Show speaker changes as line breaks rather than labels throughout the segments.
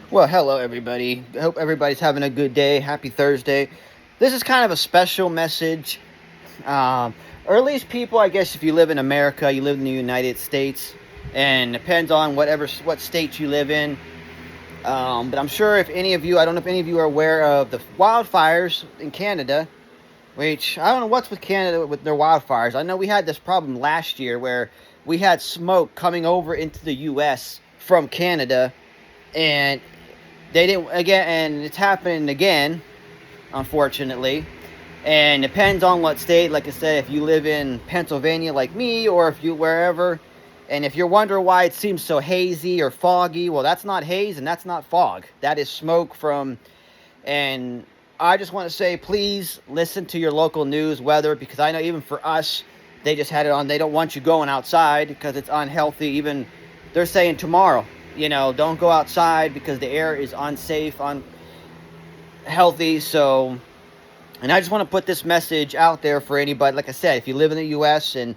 Well, hello everybody. I hope everybody's having a good day. Happy Thursday. This is kind of a special message, um, or at least people. I guess if you live in America, you live in the United States, and depends on what state you live in. But I'm sure if any of you, I don't know if any of you are aware of the wildfires in Canada. Which I don't know what's with Canada with their wildfires. I know we had this problem last year where we had smoke coming over into the U.S. from Canada, and they didn't again, and it's happening again, unfortunately. And depends on what state. Like I said, if you live in Pennsylvania, like me, or if you wherever, and if you're wondering why it seems so hazy or foggy, well, that's not haze and that's not fog. That is smoke from. And I just want to say, please listen to your local news, weather, because I know even for us, they just had it on. They don't want you going outside because it's unhealthy. Even they're saying tomorrow, don't go outside because the air is unsafe, unhealthy. So, and I just want to put this message out there for anybody. Like I said, if you live in the U.S. and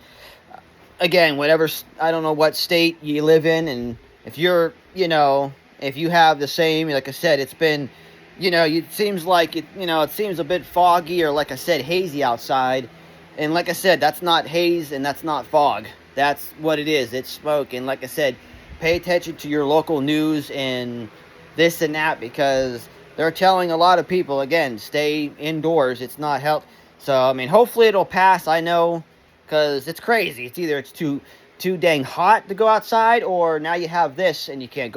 again, whatever, I don't know what state you live in, and if you're, if you have the same, like I said, it's been, it seems like it seems a bit foggy or, like I said, hazy outside. And like I said, that's not haze and that's not fog. That's what it is. It's smoke. And like I said, pay attention to your local news and this and that, because they're telling a lot of people, again, stay indoors. It's not help. So, I mean, hopefully it'll pass. I know, because it's crazy. It's either it's too dang hot to go outside, or now you have this and you can't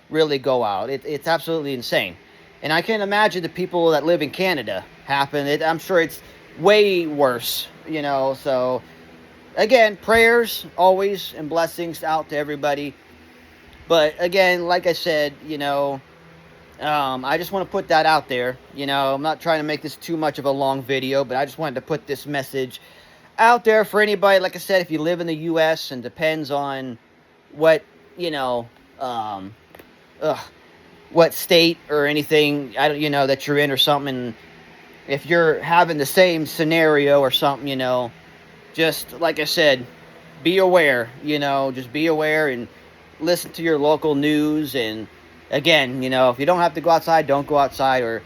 really go out. It's absolutely insane. And I can't imagine the people that live in Canada I'm sure it's way worse, So, again, prayers always and blessings out to everybody. But again, like I said, I just want to put that out there. I'm not trying to make this too much of a long video, but I just wanted to put this message out there for anybody. Like I said, if you live in the U.S. and depends on what, um, what state or anything, I don't, that you're in or something. And if you're having the same scenario or something, just like I said, be aware, just be aware and listen to your local news. And again, if you don't have to go outside, don't go outside. Or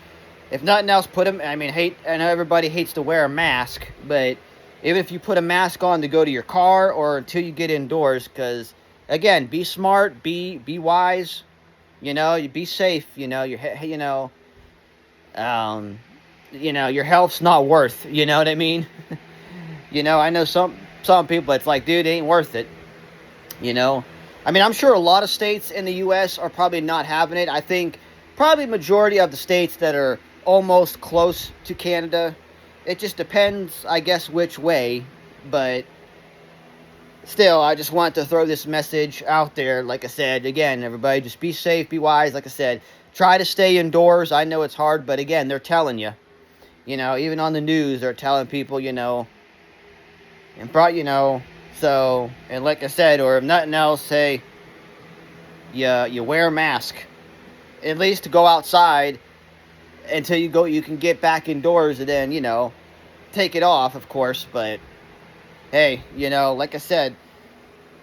if nothing else, I know everybody hates to wear a mask, but even if you put a mask on to go to your car or until you get indoors, because again, be smart, be wise, you be safe, your health's not worth, you know what I mean? I know some people, it's like, dude, it ain't worth it, I'm sure a lot of states in the U.S. are probably not having it. I think probably majority of the states that are almost close to Canada. It just depends, I guess, which way. But still, I just want to throw this message out there. Like I said, again, everybody, just be safe, be wise. Like I said, try to stay indoors. I know it's hard, but again, they're telling you. Even on the news, they're telling people, So, and like I said, or if nothing else, say, you wear a mask. At least to go outside until you can get back indoors, and then, take it off, of course. But, hey, like I said,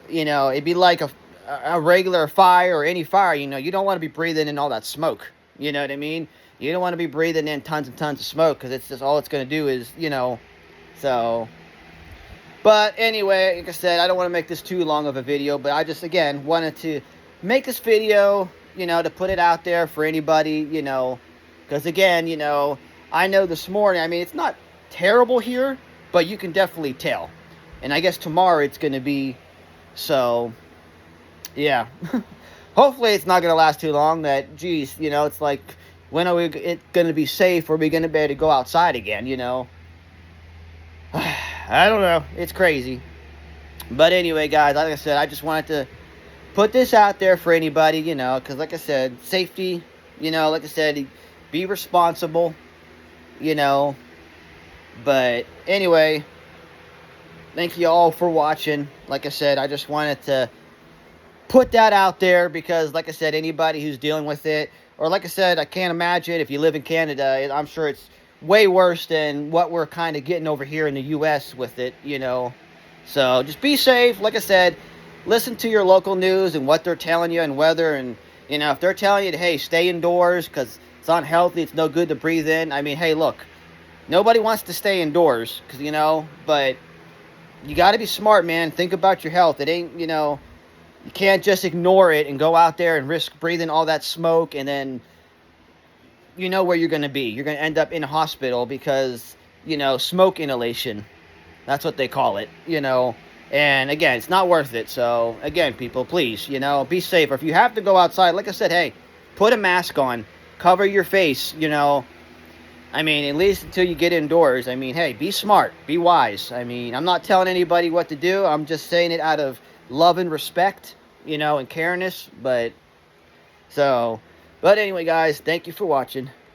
it'd be like a regular fire or any fire, you don't want to be breathing in all that smoke. You know what I mean? You don't want to be breathing in tons and tons of smoke, because it's just all it's going to do is, so... But anyway, like I said, I don't want to make this too long of a video, but I just, again, wanted to make this video, to put it out there for anybody, because again, I know this morning, it's not terrible here, but you can definitely tell. And I guess tomorrow it's going to be, so, yeah. Hopefully it's not going to last too long. It's like, when are we going to be safe? Or are we going to be able to go outside again, I don't know. It's crazy. But anyway, guys, like I said, I just wanted to put this out there for anybody, because like I said, safety, like I said, be responsible, But anyway, thank you all for watching. Like I said, I just wanted to put that out there because, like I said, anybody who's dealing with it, or like I said, I can't imagine if you live in Canada, I'm sure it's way worse than what we're kind of getting over here in the U.S. with it, So just be safe. Like I said, listen to your local news and what they're telling you and weather. And You know, if they're telling you, hey, stay indoors because it's unhealthy, it's no good to breathe in. I mean, hey, look, nobody wants to stay indoors, because, you know, but you got to be smart, man. Think about your health. It ain't, you know, you can't just ignore it and go out there and risk breathing all that smoke, and then you know where you're going to be. You're going to end up in a hospital because, you know, smoke inhalation. That's what they call it, you know. And again, it's not worth it. So, again, people, please, you know, be safe. Or if you have to go outside, like I said, hey, put a mask on, cover your face, you know. I mean, at least until you get indoors. I mean, hey, be smart, be wise. I mean, I'm not telling anybody what to do. I'm just saying it out of love and respect, you know, and careness. But anyway, guys, thank you for watching.